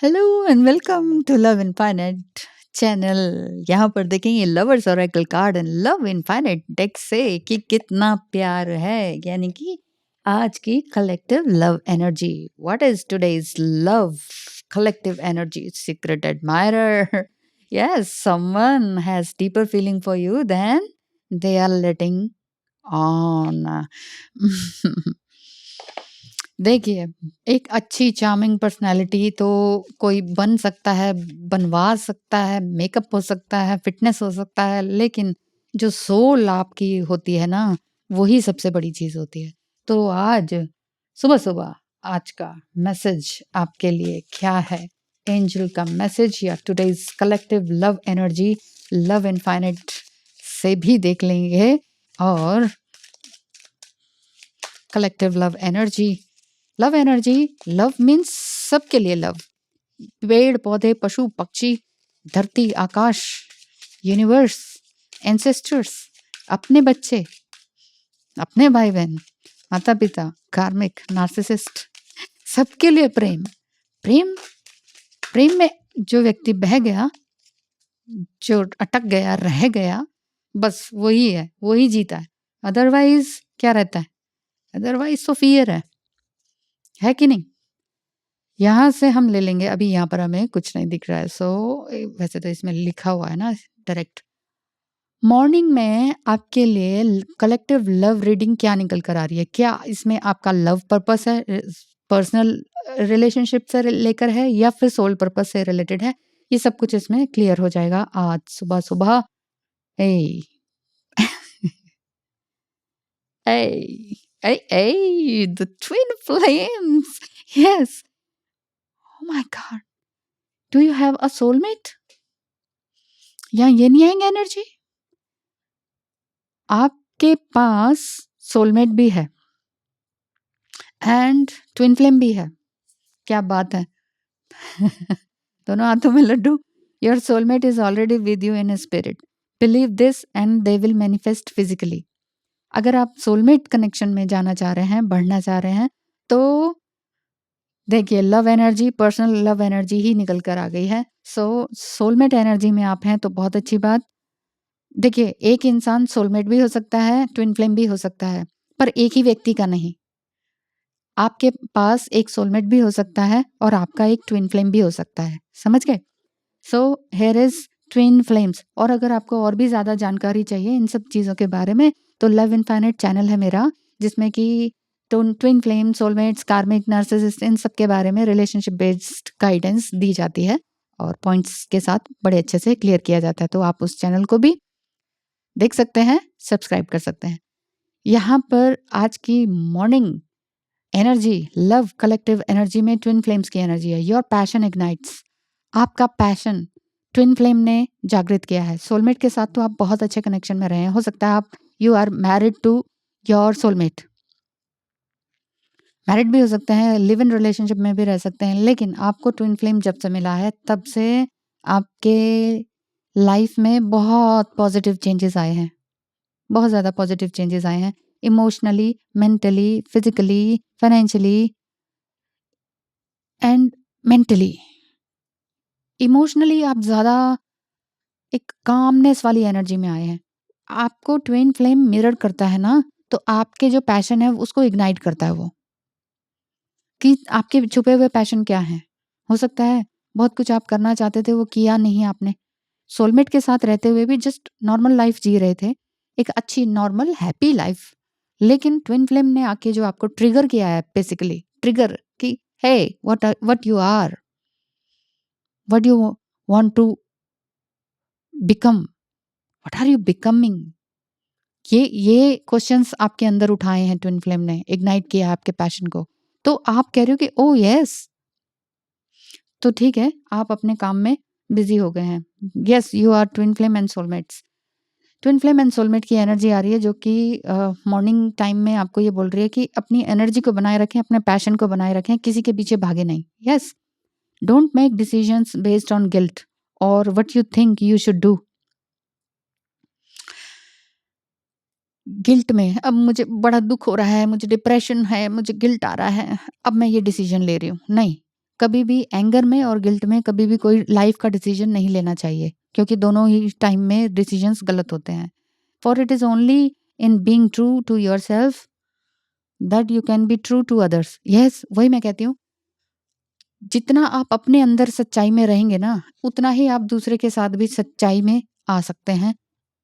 Hello and welcome to love infinite channel. यहाँ पर देखेंगे lovers oracle card and love infinite deck से कि कितना प्यार है, यानी कि आज की collective love energy. What is today's love collective energy? Secret admirer, yes, someone has deeper feeling for you than they are letting on. देखिए, एक अच्छी चार्मिंग पर्सनैलिटी तो कोई बन सकता है, बनवा सकता है, मेकअप हो सकता है, फिटनेस हो सकता है, लेकिन जो सोल आपकी होती है ना, वही सबसे बड़ी चीज़ होती है। तो आज सुबह-सुबह आज का मैसेज आपके लिए क्या है? एंजल का मैसेज या today's collective love energy, love infinite से भी देख लेंगे। और collective love energy, love means सबके लिए लव। पेड़ पौधे, पशु पक्षी, धरती आकाश, यूनिवर्स, एंसेस्टर्स, अपने बच्चे, अपने भाई बहन, माता पिता, कार्मिक, नार्सिसिस्ट, सबके लिए प्रेम। प्रेम प्रेम में जो व्यक्ति बह गया, जो अटक गया, रह गया, बस वही है, वही जीता है। अदरवाइज क्या रहता है? अदरवाइज तो फियर है कि नहीं? यहाँ से हम ले लेंगे। अभी यहाँ पर हमें कुछ नहीं दिख रहा है, सो वैसे तो इसमें लिखा हुआ है ना डायरेक्ट। मॉर्निंग में आपके लिए कलेक्टिव लव रीडिंग क्या निकल कर आ रही है? क्या इसमें आपका लव पर्पस है, पर्सनल रिलेशनशिप से लेकर है, या फिर सोल पर्पस से रिलेटेड है? ये सब कुछ इसमें क्लियर हो जाएगा आज सुबह सुबह। Uh uh uh the twin flames, yes. Oh my god, do you have a soulmate या येन यांग एनर्जी? आपके पास सोलमेट भी है एंड ट्विन फ्लेम भी है। क्या बात है! दोनों हाथों में लड्डू। Your soulmate is already with you in spirit. Believe this and they will manifest physically. अगर आप सोलमेट कनेक्शन में जाना चाह रहे हैं, बढ़ना चाह रहे हैं, तो देखिए love energy, personal love energy ही निकल कर आ गई है। सो सोलमेट एनर्जी में आप हैं तो बहुत अच्छी बात। देखिए, एक इंसान सोलमेट भी हो सकता है, ट्विन फ्लेम भी हो सकता है, पर एक ही व्यक्ति का नहीं। आपके पास एक सोलमेट भी हो सकता है और आपका एक ट्विन फ्लेम भी हो सकता है। समझ गए? So here is twin flames. और अगर आपको और भी ज़्यादा जानकारी चाहिए इन सब चीज़ों के बारे में, तो लव इनफाइनाइट चैनल है मेरा, जिसमें कि ट्विन फ्लेम, सोलमेट्स, कार्मिक, नार्सिसिस्ट, इन सब के बारे में रिलेशनशिप बेस्ड गाइडेंस दी जाती है और पॉइंट्स के साथ बड़े अच्छे से क्लियर किया जाता है। तो आप उस चैनल को भी देख सकते हैं, सब्सक्राइब कर सकते हैं। यहाँ पर आज की morning energy, love collective energy में ट्विन फ्लेम्स की एनर्जी है। Your passion ignites. आपका पैशन ट्विन फ्लेम ने जागृत किया है। सोलमेट के साथ तो आप बहुत अच्छे कनेक्शन में रहे हैं। हो सकता है आप you are married to your soulmate, married भी हो सकते हैं, लिव इन रिलेशनशिप में भी रह सकते हैं, लेकिन आपको ट्विन फ्लेम जब से मिला है तब से आपके लाइफ में बहुत पॉजिटिव चेंजेस आए हैं, बहुत ज़्यादा पॉजिटिव चेंजेस आए हैं। Emotionally, mentally, physically, financially and mentally. Emotionally आप ज़्यादा एक कामनेस वाली एनर्जी में आए हैं। आपको ट्विन फ्लेम मिरर करता है ना, तो आपके जो पैशन है उसको इग्नाइट करता है वो, कि आपके छुपे हुए पैशन क्या हैं। हो सकता है बहुत कुछ आप करना चाहते थे, वो किया नहीं आपने। सोलमेट के साथ रहते हुए भी जस्ट नॉर्मल लाइफ जी रहे थे, एक अच्छी नॉर्मल हैप्पी लाइफ। लेकिन ट्विन फ्लेम ने आके जो आपको ट्रिगर किया है, बेसिकली ट्रिगर, कि hey what you are, what you want to become, what are you becoming, ये क्वेश्चंस आपके अंदर उठाए हैं ट्विन फ्लेम ने, इग्नाइट किया है आपके पैशन को। तो आप कह रहे हो कि ओ यस, तो ठीक है, आप अपने काम में बिजी हो गए हैं। Yes, you are twin flame and soulmates. Twin flame and soulmate की एनर्जी आ रही है, जो कि मॉर्निंग टाइम में आपको ये बोल रही है कि अपनी एनर्जी को बनाए रखें, अपने पैशन को बनाए रखें, किसी के पीछे भागे नहीं। Yes, don't make decisions based on guilt और what you think you should do. Guilt में अब मुझे बड़ा दुख हो रहा है, मुझे डिप्रेशन है, मुझे गिल्ट आ रहा है, अब मैं ये डिसीजन ले रही हूँ, नहीं। कभी भी एंगर में और गिल्ट में कभी भी कोई लाइफ का डिसीजन नहीं लेना चाहिए, क्योंकि दोनों ही टाइम में डिसीजंस गलत होते हैं। For it is only in being true to yourself that you can be true to others. Yes, वही मैं कहती हूँ, जितना आप अपने अंदर सच्चाई में रहेंगे ना, उतना ही आप दूसरे के साथ भी सच्चाई में आ सकते हैं।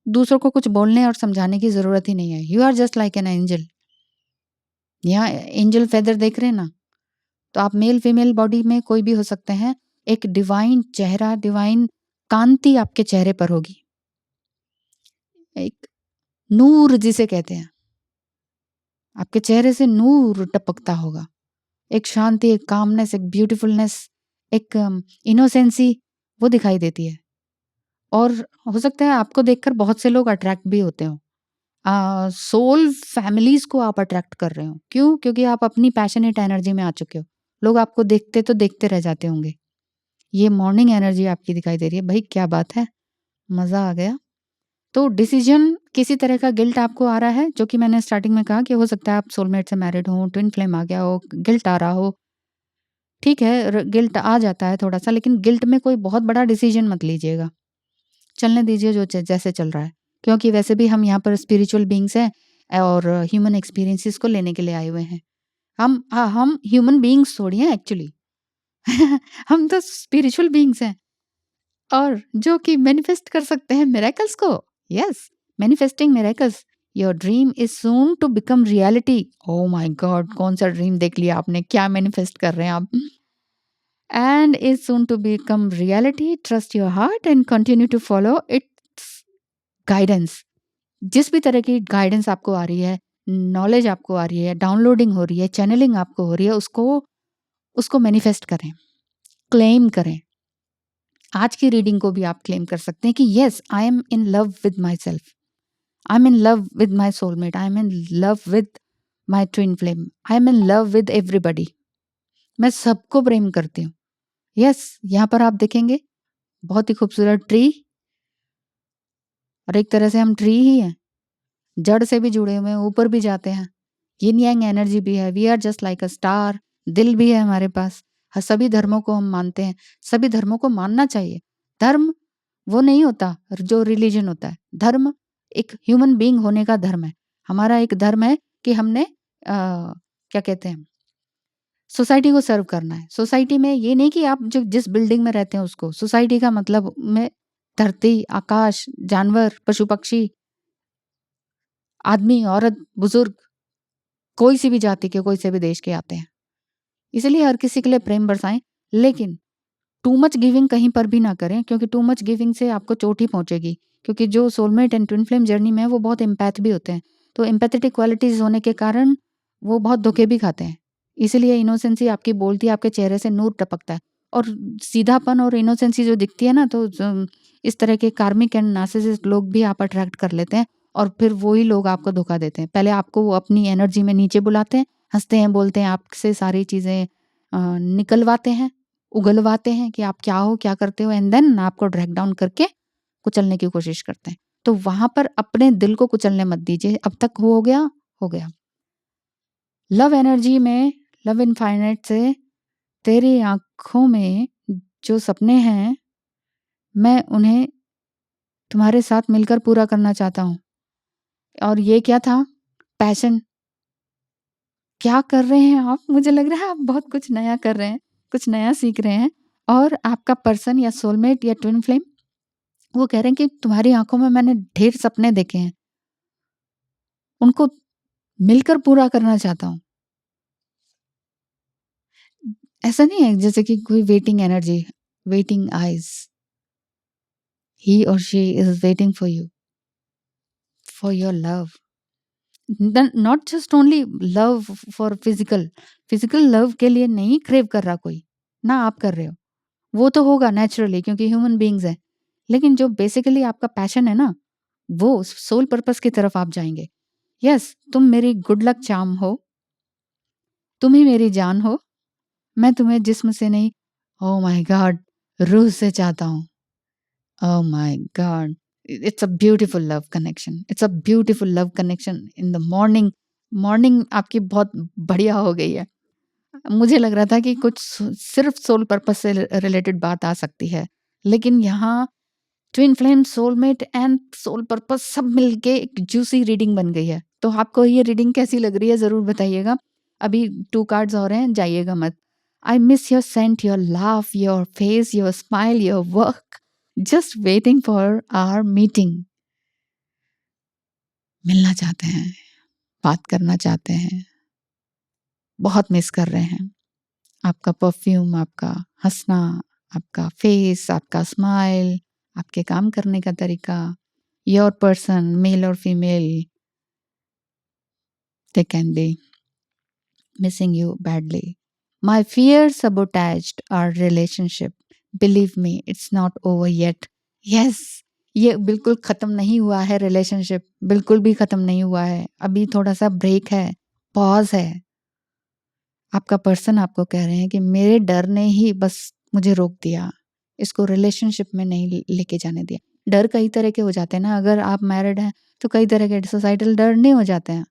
दूसरों को कुछ बोलने और समझाने की ज़रूरत ही नहीं है। You are just like an angel. यहाँ एंजल फेदर देख रहे हैं ना, तो आप मेल फीमेल बॉडी में कोई भी हो सकते हैं। एक डिवाइन चेहरा, डिवाइन कांति आपके चेहरे पर होगी, एक नूर जिसे कहते हैं, आपके चेहरे से नूर टपकता होगा। एक शांति, एक कामनेस, एक ब्यूटीफुलनेस, एक इनोसेंसी वो दिखाई देती है। और हो सकता है आपको देखकर बहुत से लोग अट्रैक्ट भी होते हो। सोल फैमिलीज को आप अट्रैक्ट कर रहे हो। क्यों? क्योंकि आप अपनी पैशनेट एनर्जी में आ चुके हो। लोग आपको देखते तो देखते रह जाते होंगे। ये मॉर्निंग एनर्जी आपकी दिखाई दे रही है। भाई क्या बात है, मज़ा आ गया। तो डिसीजन किसी तरह का गिल्ट आपको आ रहा है, जो कि मैंने स्टार्टिंग में कहा कि हो सकता है आप सोलमेट से मैरिड हो, ट्विन फ्लेम आ गया हो, गिल्ट आ रहा हो। ठीक है, गिल्ट आ जाता है थोड़ा सा, लेकिन गिल्ट में कोई बहुत बड़ा डिसीजन मत लीजिएगा। चलने दीजिए जो जैसे चल रहा है, क्योंकि वैसे भी हम यहाँ पर स्पिरिचुअल बीइंग्स हैं और ह्यूमन एक्सपीरियंसेस को लेने के लिए आए हुए हैं। हम ह्यूमन बीइंग्स थोड़ी हैं एक्चुअली। हम तो स्पिरिचुअल बीइंग्स हैं, और जो कि मैनिफेस्ट कर सकते हैं मिरेकल्स को। Yes, manifesting miracles. Your dream is soon to become reality. Oh my god, कौन सा ड्रीम देख लिया आपने? क्या मैनिफेस्ट कर रहे हैं आप? And is soon to become reality. Trust your heart and continue to follow its guidance. जिस भी तरह की गाइडेंस आपको आ रही है, नॉलेज आपको आ रही है, डाउनलोडिंग हो रही है, चैनलिंग आपको हो रही है, उसको उसको मैनिफेस्ट करें, क्लेम करें। आज की रीडिंग को भी आप क्लेम कर सकते हैं कि yes, I am in love with my self, I am in love with my soulmate, I am in love with my twin flame, I am in love with everybody. मैं सबको प्रेम करती हूँ। यस, यहाँ पर आप देखेंगे बहुत ही खूबसूरत ट्री, और एक तरह से हम ट्री ही हैं, जड़ से भी जुड़े हुए हैं, ऊपर भी जाते हैं, यिन यांग एनर्जी भी है। We are just like a star. दिल भी है हमारे पास। सभी धर्मों को हम मानते हैं, सभी धर्मों को मानना चाहिए। धर्म वो नहीं होता जो रिलीजन होता है। धर्म एक ह्यूमन बीइंग होने का धर्म है। हमारा एक धर्म है कि हमने क्या कहते हैं, सोसाइटी को सर्व करना है। सोसाइटी में ये नहीं कि आप जो जिस बिल्डिंग में रहते हैं उसको, सोसाइटी का मतलब में धरती, आकाश, जानवर, पशु पक्षी, आदमी, औरत, बुजुर्ग, कोई सी भी जाति के, कोई से भी देश के आते हैं। इसलिए हर किसी के लिए प्रेम बरसाएं, लेकिन टू मच गिविंग कहीं पर भी ना करें, क्योंकि टू मच गिविंग से आपको चोट ही पहुंचेगी। क्योंकि जो soulmate and twin flame journey में है वो बहुत एम्पैथ भी होते हैं, तो एम्पैथेटिक क्वालिटीज होने के कारण वो बहुत धोखे भी खाते हैं। इसीलिए इनोसेंसी आपकी बोलती है, आपके चेहरे से नूर टपकता है, और सीधापन और इनोसेंसी जो दिखती है ना, तो इस तरह के कार्मिक एंड नार्सिसिस्ट लोग भी आप अट्रैक्ट कर लेते हैं, और फिर वही लोग आपको धोखा देते हैं। पहले आपको वो अपनी एनर्जी में नीचे बुलाते हैं, हंसते हैं, बोलते हैं, आपसे सारी चीज़ें निकलवाते हैं, उगलवाते हैं कि आप क्या हो, क्या करते हो, एंड देन आपको ड्रैग डाउन करके कुचलने की कोशिश करते हैं। तो वहां पर अपने दिल को कुचलने मत दीजिए। अब तक हो गया, हो गया। लव एनर्जी में, लव इनफाइनाइट से, तेरी आंखों में जो सपने हैं, मैं उन्हें तुम्हारे साथ मिलकर पूरा करना चाहता हूँ। और ये क्या था? पैशन। क्या कर रहे हैं आप? मुझे लग रहा है आप बहुत कुछ नया कर रहे हैं, कुछ नया सीख रहे हैं। और आपका पर्सन या सोलमेट या ट्विन फ्लेम वो कह रहे हैं कि तुम्हारी आंखों में मैंने ढेर सपने देखे हैं, उनको मिलकर पूरा करना चाहता हूँ। ऐसा नहीं है जैसे कि कोई वेटिंग एनर्जी, वेटिंग आईज। ही और she is waiting for you, for your love. Not just only love for physical, physical love के लिए नहीं क्रेव कर रहा कोई, ना आप कर रहे हो। वो तो होगा नेचुरली, क्योंकि ह्यूमन बीइंग्स है। लेकिन जो बेसिकली आपका पैशन है ना, वो सोल पर्पस की तरफ आप जाएंगे। यस, तुम मेरी गुड लक चार्म हो, तुम ही मेरी जान हो, मैं तुम्हें जिस्म से नहीं, ओ माय गॉड, रूह से चाहता हूँ। ओ my God, it's a beautiful love connection, it's a beautiful love connection in the morning. Morning आपकी बहुत बढ़िया हो गई है। मुझे लग रहा था कि कुछ सिर्फ सोल पर्पस से रिलेटेड बात आ सकती है, लेकिन यहाँ twin flame, soulmate and soul purpose सब मिलके एक जूसी रीडिंग बन गई है। तो आपको ये रीडिंग कैसी लग रही है ज़रूर बताइएगा। अभी 2 कार्ड्स और हैं, जाइएगा मत। I miss your scent, your laugh, your face, your smile, your work, just waiting for our meeting. मिलना चाहते हैं, बात करना चाहते हैं, बहुत मिस कर रहे हैं। आपका परफ्यूम, आपका हँसना, आपका फेस, आपका स्माइल, आपके काम करने का तरीका। योर पर्सन, मेल और female, they can be missing you badly. My fear sabotaged our relationship. Believe me, it's not over yet. Yes, ये बिल्कुल खत्म नहीं हुआ है रिलेशनशिप, बिल्कुल भी खत्म नहीं हुआ है। अभी थोड़ा सा ब्रेक है, पॉज है। आपका पर्सन आपको कह रहे हैं कि मेरे डर ने ही बस मुझे रोक दिया, इसको रिलेशनशिप में नहीं लेके जाने दिया। डर कई तरह के हो जाते हैं ना, अगर आप मैरिड हैं तो कई तरह के सोसाइटल डर नहीं हो जाते हैं।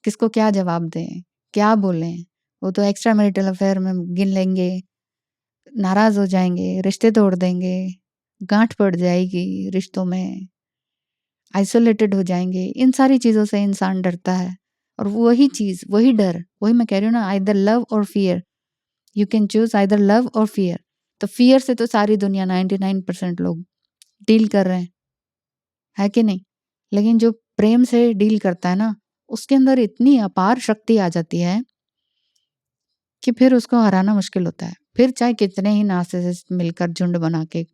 किसको क्या जवाब दें, क्या बोलें, वो तो एक्स्ट्रा मैरिटल अफेयर में गिन लेंगे, नाराज हो जाएंगे, रिश्ते तोड़ देंगे, गांठ पड़ जाएगी रिश्तों में, आइसोलेटेड हो जाएंगे। इन सारी चीज़ों से इंसान डरता है। और वही चीज़, वही डर, वही मैं कह रही हूँ ना, आइदर लव और fear, you can choose either love और फियर। तो फियर से तो सारी दुनिया 99% लोग डील कर रहे हैं, है कि नहीं? लेकिन जो प्रेम से डील करता है ना, उसके अंदर इतनी अपार शक्ति आ जाती है कि फिर उसको हराना मुश्किल होता है। फिर चाहे कितने ही नार्सिसिस्ट मिलकर झुंड बना के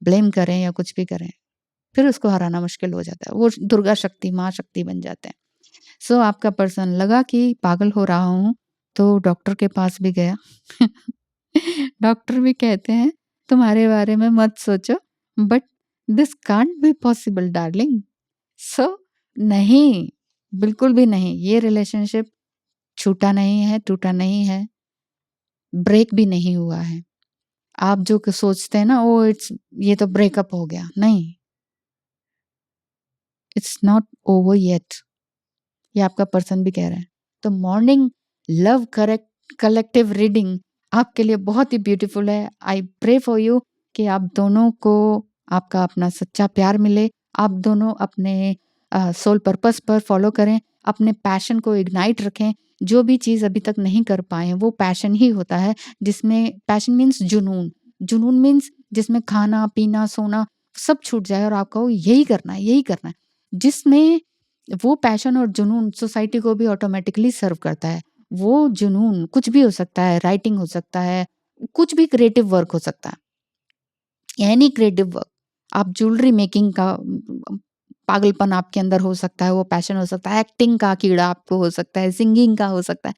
ब्लेम करें या कुछ भी करें, फिर उसको हराना मुश्किल हो जाता है। वो दुर्गा शक्ति, माँ शक्ति बन जाते हैं। सो आपका पर्सन लगा कि पागल हो रहा हूँ, तो डॉक्टर के पास भी गया। डॉक्टर भी कहते हैं तुम्हारे बारे में मत सोचो, but this can't be possible darling. सो नहीं, बिल्कुल भी नहीं, ये रिलेशनशिप छूटा नहीं है, टूटा नहीं है, ब्रेक भी नहीं हुआ है। आप जो सोचते हैं ना, ओ इट्स, ये तो ब्रेकअप हो गया, नहीं, इट्स नॉट ओवर येट। ये आपका पर्सन भी कह रहा है। तो morning love correct collective reading आपके लिए बहुत ही ब्यूटीफुल है। आई प्रे फॉर यू कि आप दोनों को आपका अपना सच्चा प्यार मिले, आप दोनों अपने सोल पर्पस पर फॉलो करें, अपने पैशन को इग्नाइट रखें। जो भी चीज़ अभी तक नहीं कर पाए हैं वो पैशन ही होता है, जिसमें पैशन मीन्स जुनून, जुनून मीन्स जिसमें खाना पीना सोना सब छूट जाए और आप कहो यही करना है, यही करना है, जिसमें वो पैशन और जुनून सोसाइटी को भी ऑटोमेटिकली सर्व करता है। वो जुनून कुछ भी हो सकता है, राइटिंग हो सकता है, कुछ भी क्रिएटिव वर्क हो सकता है, एनी क्रिएटिव वर्क। आप ज्वेलरी मेकिंग का पागलपन आपके अंदर हो सकता है, वो पैशन हो सकता है, एक्टिंग का कीड़ा आपको हो सकता है, सिंगिंग का हो सकता है,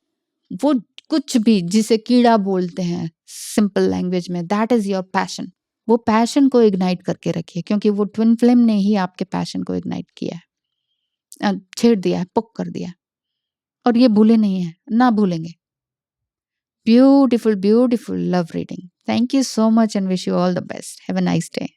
वो कुछ भी जिसे कीड़ा बोलते हैं सिंपल लैंग्वेज में, दैट इज योर पैशन। वो पैशन को इग्नाइट करके रखिए, क्योंकि वो ट्विन फ्लेम ने ही आपके पैशन को इग्नाइट किया है, छेड़ दिया है, पुक कर दिया है। और ये भूले नहीं है, ना भूलेंगे। Beautiful beautiful love reading. Thank you so much and wish you all the best. Have a nice day.